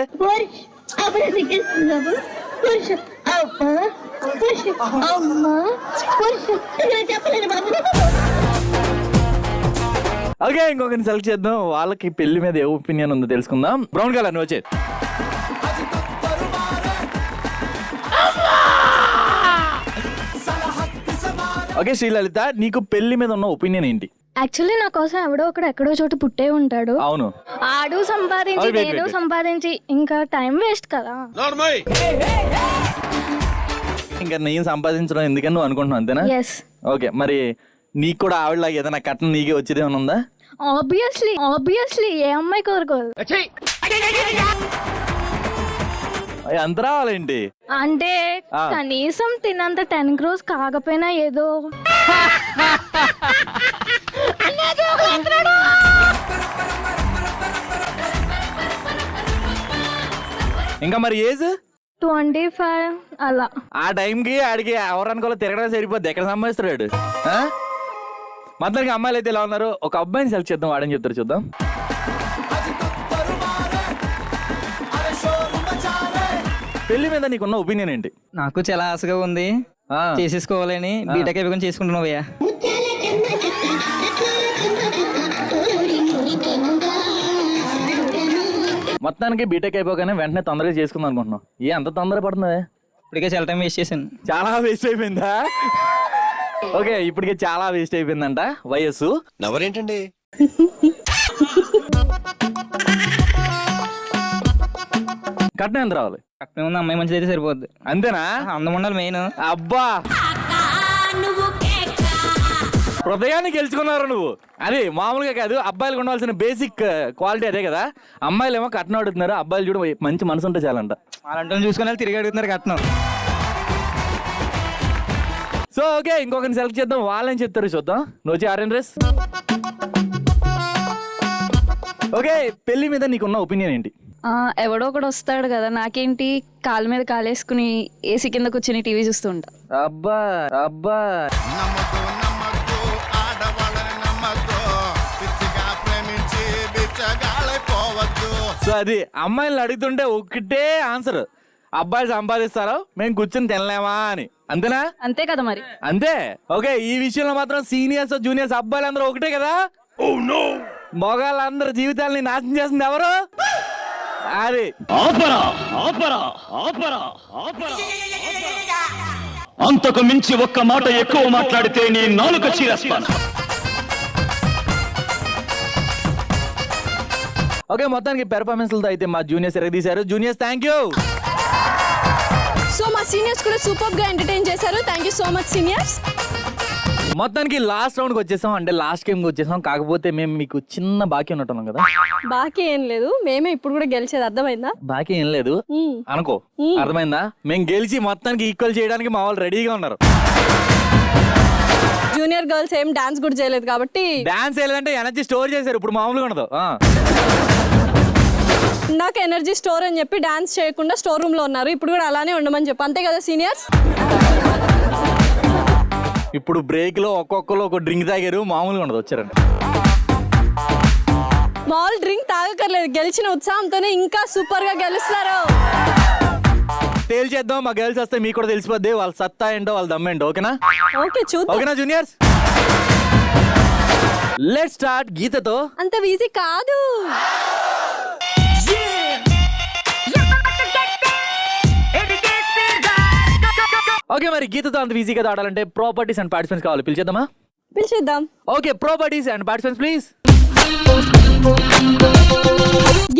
B: ఓకే, ఇంకొకరిని సెలెక్ట్ చేద్దాం. వాళ్ళకి పెళ్లి మీద ఏ ఒపీనియన్ ఉందో తెలుసుకుందాం. బ్రౌన్ కలర్ నువ్వు వచ్చే. ఓకే శ్రీలలిత, నీకు పెళ్లి మీద ఉన్న ఒపీనియన్ ఏంటి?
F: యాక్చువల్లీ నా కోసం ఎవడో ఒకడు ఎక్కడో చోట పుట్టే ఉంటాడు.
B: అవును,
F: ఆడు సంపాదించి నేను సంపాదించి ఇంకా టైం వేస్ట్ కదా.
B: ఇంకా నేను సంపాదించడం ఎందుకని నువ్వు అనుకుంటున్నావు అంతేనా?
F: ఎస్.
B: ఓకే, మరి నీకు కూడా ఆవిడలాగా ఏదైనా కట్నం నీకే వచ్చేది ఏమైనా ఉందా?
F: ఆబ్వియస్లీ ఏ అమ్మాయి కోరుకోదు.
B: అంత రావాలేంటి?
F: అంటే కనీసం తినంత 10 crores కాకపోయినా ఏదో.
B: ఇంకా మరి ఏజ్
F: 25 అలా.
B: ఆ టైంకి ఆడికి ఎవరు అనుకోలో తిరగడం సరిపోద్ది. ఎక్కడ సంపాదిస్తాడు? మొత్తానికి అమ్మాయిలు అయితే ఎలా ఉన్నారు? ఒక అబ్బాయిని సెలెక్ట్ చేద్దాం, వాడని చెప్తారు చూద్దాం. పెళ్లి మీద నీకున్న ఒపీనియన్ ఏంటి?
G: నాకు చాలా ఆశగా ఉంది చేసేసుకోవాలని, బీటెక్ అయిపోయి చేసుకుంటున్నావయ్యా.
B: మొత్తానికి బీటెక్ అయిపోగానే వెంటనే తొందరగా చేసుకుందాం అనుకుంటున్నావు. ఏ అంత తొందర పడుతుంది?
G: ఇప్పటికే చాలా టైం వేస్ట్ చేశాను.
B: చాలా వేస్ట్ అయిపోయిందా? ఓకే, ఇప్పటికే చాలా వేస్ట్ అయిపోయిందంట వయస్సు.
E: నవరేంటండి?
B: కట్నం ఎంత రావాలి?
G: కట్నం ఉంది, అమ్మాయి మంచిది అయితే సరిపోద్ది.
B: అంతేనా?
G: అందం ఉండాలి మెయిన్.
B: అబ్బా, హృదయాన్ని గెలుచుకున్నారు నువ్వు. అది మామూలుగా కాదు, అబ్బాయిలకు ఉండవలసిన బేసిక్ క్వాలిటీ అదే కదా. అమ్మాయిలు ఏమో కట్నం అడుగుతున్నారు, అబ్బాయిలు చూడ మంచి మనసు ఉంటే చాలంట.
G: అలాంటి చూసుకుని వాళ్ళు తిరిగి అడుగుతున్నారు కట్నం.
B: సో ఓకే, ఇంకొకరిని సెలెక్ట్ చేద్దాం. వాళ్ళని చెప్తారు చూద్దాం. నువ్వు ఆర్ఎన్ఎస్. ఓకే, పెళ్లి మీద నీకున్న ఒపీనియన్ ఏంటి?
F: ఎవడో ఒకడు వస్తాడు కదా, నాకేంటి కాలు మీద కాలేసుకుని ఏసీ కింద కూర్చొని టీవీ చూస్తూ ఉంటా.
B: అబ్బా అబ్బా, సో అది అమ్మాయిలను అడుగుతుంటే ఒకటే ఆన్సర్, అబ్బాయిలు సంపాదిస్తారో మేము కూర్చొని తినలేమా అని. అంతేనా?
F: అంతే కదా మరి.
B: అంతే. ఓకే, ఈ విషయంలో మాత్రం సీనియర్స్ జూనియర్స్ అబ్బాయిలు అందరూ ఒకటే కదా. మగాళ్ళందరూ జీవితాలని నాశనం చేస్తుంది ఎవరు? అది
C: అంతకు మించి ఒక్క మాట ఎక్కువ మాట్లాడితే నీ నాలుక చీరేస్తాను.
B: ఓకే, మొత్తానికి పెర్ఫార్మెన్స్లతో అయితే మా జూనియర్స్ ఎరగదీశారు. Juniors thank you.
A: సో మా సీనియర్స్ కూడా సూపర్ గా ఎంటర్టైన్ చేశారు. Thank you so much seniors.
B: మొత్తానికి లాస్ట్ రౌండ్కి వచ్చేసాం, అంటే లాస్ట్ గేమ్కి వచ్చేసాం. కాకపోతే మేము మీకు చిన్న బాకీ ఉన్నట్టున్నాం కదా.
A: బాకీ ఏం లేదు, మేమే ఇప్పుడు కూడా గెలిచేది. అర్థమైందా?
B: బాకీ ఏం లేదు అనుకో, అర్థమైందా? మేము గెలిచి మొత్తానికి ఈక్వల్ చేయడానికి మా వాళ్ళు రెడీగా ఉన్నారు.
A: జూనియర్ గర్ల్స్ ఏం డాన్స్ కూడా చేయలేదు కాబట్టి.
B: డాన్స్ చేయలేదంటే ఎనర్జీ స్టోర్ చేశారు, ఇప్పుడు మామూలుగా ఉండదు.
A: ఇందాక ఎనర్జీ స్టోర్ అని చెప్పి డాన్స్ చేయకుండా స్టోర్ రూమ్ లో ఉన్నారు, ఇప్పుడు కూడా అలానే ఉండమని చెప్పి. అంతే కదా సీనియర్స్?
B: ఇప్పుడు బ్రేక్ లో ఒక్కొక్కరు ఒక డ్రింక్ తాగారు, మామూలుగా ఉండదు. వచ్చారండి,
A: మాల్ డ్రింక్ తాగకర్లేదు, గెలిచిన ఉత్సాహంతోనే ఇంకా సూపర్ గా గెలుస్తారు.
B: తేల్చేద్దాం. మా గర్ల్స్ వస్తే మీకు కూడా తెలిసిపోద్ది వాళ్ళ సత్తా ఏంటో, వాళ్ళ దమ్మేంటో. ఓకేనా?
A: ఓకే, చూద్దాం.
B: ఓకేనా జూనియర్స్? Let's start. గీతతో
A: అంత ఈజీ కాదు.
B: ఓకే, మరి గీతతో అంత ఈజీగా ఆడాలంటే ప్రాపర్టీస్ అండ్ పార్టిసిపెంట్స్ కావాలి. పిలిచేద్దామా?
A: పిలిచేద్దాం.
B: Okay, properties and participants please.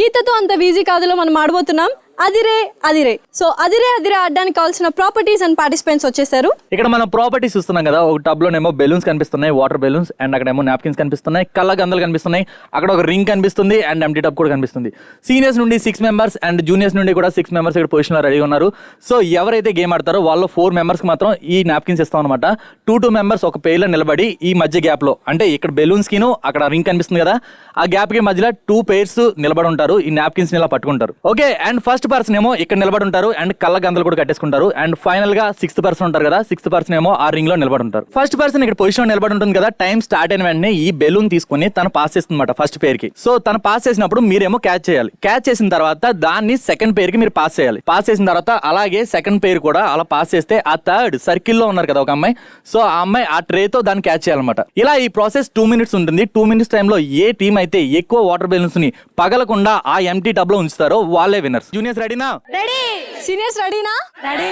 A: గీతతో అంత ఈజీ కాదులో మనం ఆడబోతున్నాం అదిరే అదిరే. సో అదిరే అదిరే ఆడడానికి కావాల్సిన ప్రాపర్టీస్ అండ్ పార్టిసిపెంట్స్ వచ్చేసారు.
B: ఇక్కడ మనం ప్రాపర్టీస్ చూస్తున్నాం కదా. ఒక టబ్ లోనేమో బెలూన్స్ కనిపిస్తున్నాయి, వాటర్ బెలూన్స్, అండ్ అక్కడేమో నాప్కిన్స్ కనిపిస్తున్నాయి, కళ్ళ గందలు కనిపిస్తున్నాయి, అక్కడ ఒక రింగ్ కనిపిస్తుంది, అండ్ ఎంటీ టబ్ కూడా కనిపిస్తుంది. సీనియర్స్ నుండి 6 మెంబర్స్ అండ్ జూనియర్స్ నుండి కూడా 6 మెంబర్స్ ఇక్కడ పొజిషన్ లో రెడీగా ఉన్నారు. సో ఎవరైతే గేమ్ ఆడతారో వాళ్ళు 4 మెంబర్స్ కి మాత్రం ఈ నాప్కిన్స్ ఇస్తాం అనమాట. 2 మెంబర్స్ ఒక పేర్ లో నిలబడి ఈ మధ్య గ్యాప్ లో, అంటే ఇక్కడ బెలూన్స్ కిను అక్కడ రింగ్ కనిపిస్తుంది కదా, ఆ గ్యాప్ కి మధ్యలో 2 పేర్స్ నిలబడి ఉంటారు. ఈ నాప్కిన్స్ ఇలా పట్టుకుంటారు. ఓకే, అండ్ ఫస్ట్ పర్సన్ ఏమో ఇక్కడ నిలబడి ఉంటారు అండ్ కళ్ళ గందలు కూడా కట్టేసుకుంటారు. అండ్ ఫైనల్ గా 6th పర్సన్ ఉంటారు కదా, 6th పర్సన్ ఏమో ఆ రింగ్ లో నిలబడి ఉంటారు. ఫస్ట్ పర్సన్ ఇక్కడ పొజిషన్ లో నిలబడి ఉంటుంది కదా. టైం స్టార్ట్ అయిన వెంటనే ఈ బెలూన్ తీసుకుని తను పాస్ చేస్తుంది ఫస్ట్ పేర్ కి. సో తను పాస్ చేసినప్పుడు మీరేమో క్యాచ్ చేయాలి. క్యాచ్ చేసిన తర్వాత దాన్ని సెకండ్ పేర్ కి మీరు పాస్ చేయాలి. పాస్ చేసిన తర్వాత అలాగే సెకండ్ పేర్ కూడా అలా పాస్ చేస్తే ఆ థర్డ్ సర్కిల్ లో ఉన్నారు కదా ఒక అమ్మాయి, సో ఆ అమ్మాయి ఆ ట్రే తో దాన్ని క్యాచ్ చేయాలన్నమాట. ఇలా ఈ ప్రాసెస్ 2 minutes ఉంటుంది. 2 minutes టైంలో ఏ టీం అయితే ఎక్కువ వాటర్ బెలూన్స్ ని పగలకుండా ఆ ఎంటీ టబ్ లో ఉంచుతారో వాళ్ళే విన్నర్స్. జూనియర్స్ రెడీనా?
A: రెడీ. సీనియర్స్ రెడీనా? రెడీ.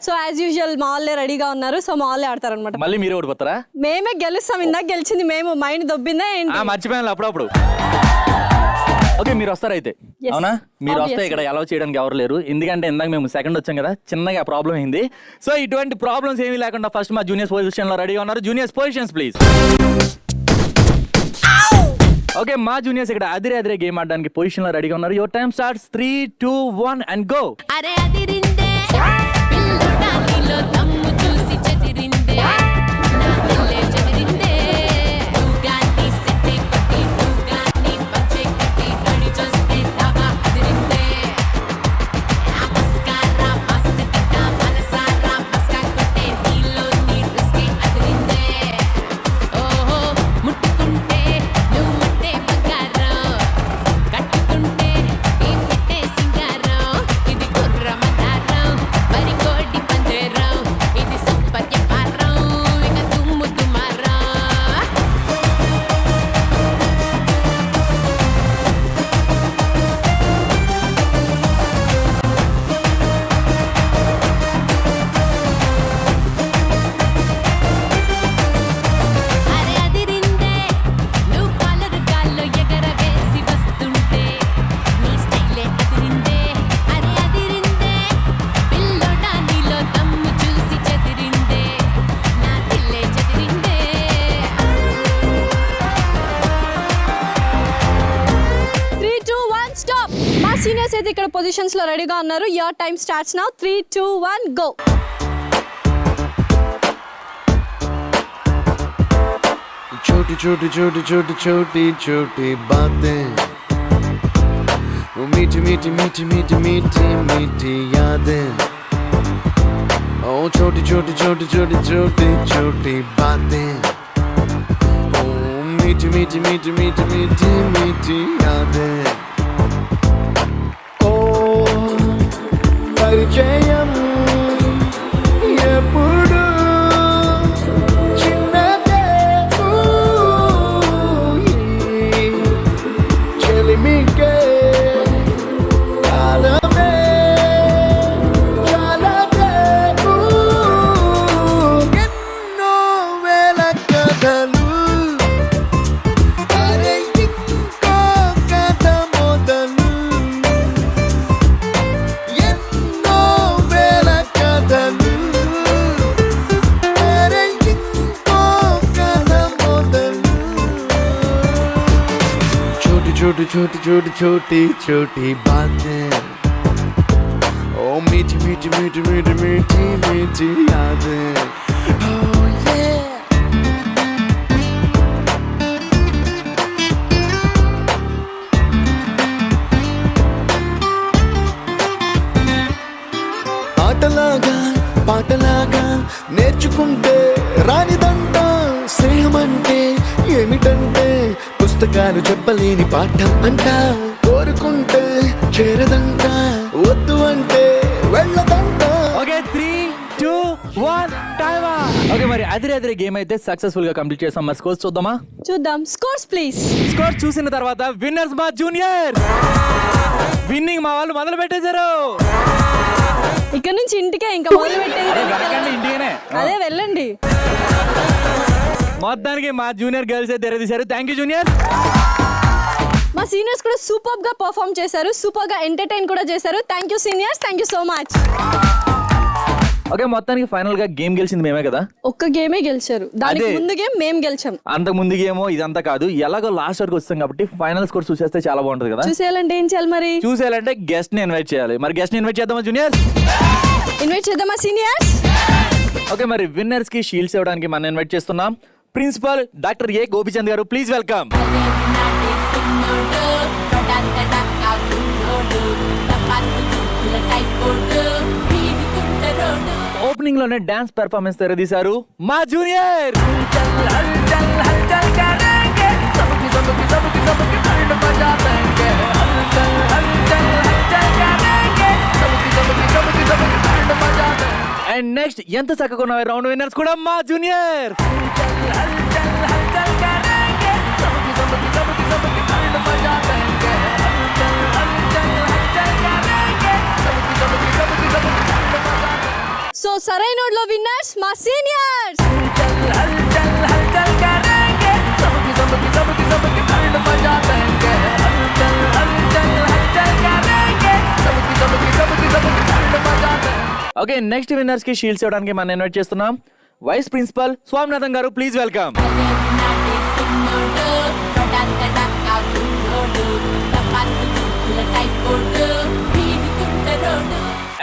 A: సో యాజ్ యూజువల్ మా వాళ్ళే రెడీగా ఉన్నారు. సో మా వాళ్ళే ఆడతారు అనమాట.
B: మళ్ళీ మీరే ఓడిపోతారా?
A: మేమే గెలుస్తాం. ఇందాక గెలిచింది మేము. మైండ్ దొబ్బిందా ఏంటి?
B: మర్చిపోయాను అప్పుడప్పుడు. ఓకే, మీరు వస్తారైతే. అవునా? మీరు వస్తే ఇక్కడ అలౌ చేయడానికి ఎవరు లేరు, ఎందుకంటే ఇందాక మేము సెకండ్ వచ్చాం కదా, చిన్నగా ప్రాబ్లం అయింది. సో ఇటువంటి ప్రాబ్లమ్స్ ఏమీ లేకుండా ఫస్ట్ మా జూనియర్స్ పొజిషన్ లో రెడీగా ఉన్నారు. Juniors positions please. ఓకే, మా జూనియర్స్ ఇక్కడ అదిరే అదిరే గేమ్ ఆడడానికి పొజిషన్ లో రెడీగా ఉన్నారు. Your time starts 3, 2, 1 and go.
D: అరే అదిరిందే పిల్లు టాలీలో దమ్ము చూసి చెదిరిందే నా తల్లే చెదిరిందే నువ్వుగాని సెట్టే కొట్టి నువ్వుగాని పచ్చే కట్టి నడి చూస్తే దాగా అదిరిందే ఆ మస్కారా మస్త్ కట్ట మనసారా మస్కా కొట్టే నీలో నీ రిస్కే అదిరిందే ఓహో ముట్టుకుంటే నువ్వు ముట్టే బంగారం కట్టుకుంటే ఈ పెట్టే సింగారం ఇది కుర్రమదారం
A: సీనియర్స్ అయితే ఇక్కడ పొజిషన్స్ లో రెడీగా ఉన్నారు. Your time starts now. 3, 2, 1 go.
E: छोटी छोटी छोटी छोटी छोटी छोटी बातें, वो मीठी मीठी मीठी मीठी मीठी मीठी यादें. ओ छोटी छोटी छोटी छोटी छोटी छोटी बातें, ओ मीठी मीठी मीठी मीठी मीठी मीठी यादें. ओ परिचयम ఎప్పుడు చిన్నదే చెలిమికే కాలమే చాలదే ఎన్నో వేల కథలు అరే ఇంకో కథ మొదలు ఎన్నో వేల కథలు అరే ఇంకో కథ మొదలు. छोटी छोटी छोटी छोटी छोटी बातें, ओ मीठी मीठी मीठी मीठी मीठी मीठी यादें. Oh yeah. ఆటలాగా పాటలాగా నేర్చుకుంటే రానిదంట స్నేహమంటే ఏమిటంటే పుస్తకాలు చెప్పలేని పాఠం అంట. కోరుకుంటే చేరదంట, వద్దు అంటే వెళ్ళదంట.
B: Okay 3, 2, 1 time. ఓకే మరి అదిరే గేమ్ అయితే సక్సెస్ఫుల్ గా కంప్లీట్ చేసాం. మరి స్కోర్స్ చూద్దామా?
A: చూద్దాం. Scores please.
B: స్కోర్ చూసిన తర్వాత విన్నర్స్ మా జూనియర్. విన్నింగ్ మా వాళ్ళు మొదలు పెట్టేశారు.
A: ఇక్కడ నుంచి ఇంటికే ఇంకా మొదలు పెట్టేది.
B: ఇంటినే
A: అదే వెళ్ళండి.
B: మొత్తానికి మా జూనియర్ గర్ల్స్ అయితే తెరదీశారు. Thank you junior.
A: మా సీనియర్స్ కూడా సూపర్ గా పర్ఫామ్ చేశారు, సూపర్ గా ఎంటర్టైన్ కూడా చేశారు. Thank you seniors, thank you so much.
B: Okay మొత్తానికి ఫైనల్ గా గేమ్ గెలిచింది మేమే కదా.
A: ఒక్క గేమే గెలిచారు, దానికి ముందు గేమ్ మేము గెలిచాం.
B: అంతకు ముందు గేమో ఇదంతా కాదు, ఎలాగో లాస్ట్ వరకు వస్తాం కాబట్టి ఫైనల్ స్కోర్ చూసేస్తే చాలా బాగుంటది కదా.
A: చూసేయాలంటే ఏం చేయాలి మరి?
B: చూసేయాలంటే గెస్ట్ ని ఇన్వైట్ చేయాలి. మరి గెస్ట్ ని ఇన్వైట్ చేద్దామా జూనియర్స్?
A: ఇన్వైట్ చేద్దామా సీనియర్స్?
B: ఓకే మరి విన్నర్స్ కి షీల్డ్స్ ఇవ్వడానికి మనం ఇన్వైట్ చేస్తున్నాం ప్రిన్సిపల్ డాక్టర్ ఏ గోపిచంద్ గారు. Please welcome. ఓపెనింగ్ లోనే డాన్స్ పెర్ఫార్మెన్స్ తెరదీశారు మా జూనియర్. అండ్ నెక్స్ట్ ఎంత చక్కగా ఉన్న రౌండ్ విన్నర్స్ కూడా మా జూనియర్.
A: సో సరైనోడ్లో విన్నర్స్ మా సీనియర్స్.
B: ఓకే నెక్స్ట్ విన్నర్స్ కి షీల్డ్స్ ఇవ్వడానికి మనం ఇన్వైట్ చేస్తున్నాం వైస్ ప్రిన్సిపల్ స్వామినాథన్ గారు. Please welcome.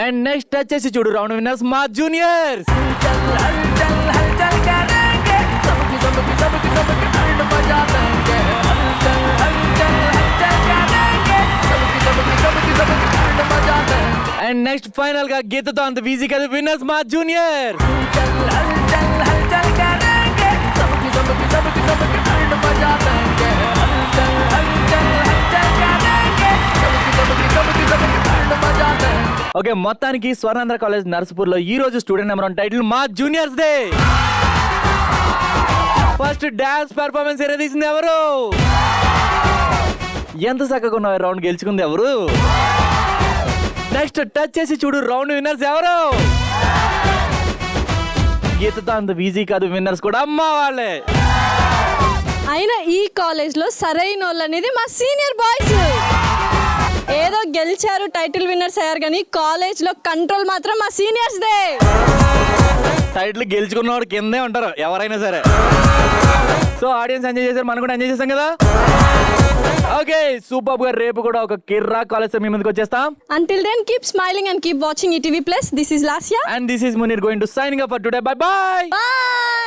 B: And next touch చేసి చూడు రౌండ్ విన్నర్స్ మా జూనియర్స్. అండ్ నెక్స్ట్ ఫైనల్ గా గీతతో అంత ఈజీ కదా విన్నర్స్ మా జూనియర్. ఓకే మొత్తానికి స్వర్ణాంధ్ర కాలేజ్ నర్సపూర్ లో ఈ రోజు స్టూడెంట్ నెంబర్ 1 టైటిల్ మా juniors day. First dance performance తీసింది ఎవరు? ఎంత చక్కగా ఉన్న రౌండ్ గెలుచుకుంది ఎవరు? నెక్స్ట్ టచ్ చేసి చూడు రౌండ్ విన్నర్స్ ఎవరు? గీతతో అంత ఈజీ కాదు విన్నర్స్ కూడా అమ్మ వాళ్ళే.
A: అయినా ఈ కాలేజ్ లో సరైన వాళ్ళు అనేది మా సీనియర్ బాయ్స్. ఏదో గెలిచారు, టైటిల్ విన్నర్స్ అయ్యారు, కానీ కాలేజ్ లో కంట్రోల్ మాత్రం మా సీనియర్స్ దే.
B: టైటిల్ గెలుచుకున్నవాడు కిందే ఉంటారు ఎవరైనా సరే. సో ఆడియన్స్ ఎంజాయ్ చేశారు, మనం కూడా ఎంజాయ్ చేసాం కదా. ఓకే సూపర్ గా రేపు కూడా ఒక కిర్రా కాలేజ్ మీ ముందుకు వచ్చేస్తాం.
A: Until then, keep smiling and keep watching ETV Plus. This is Lasya.
B: And this is Munir going to signing up for today. Bye bye.
A: Bye.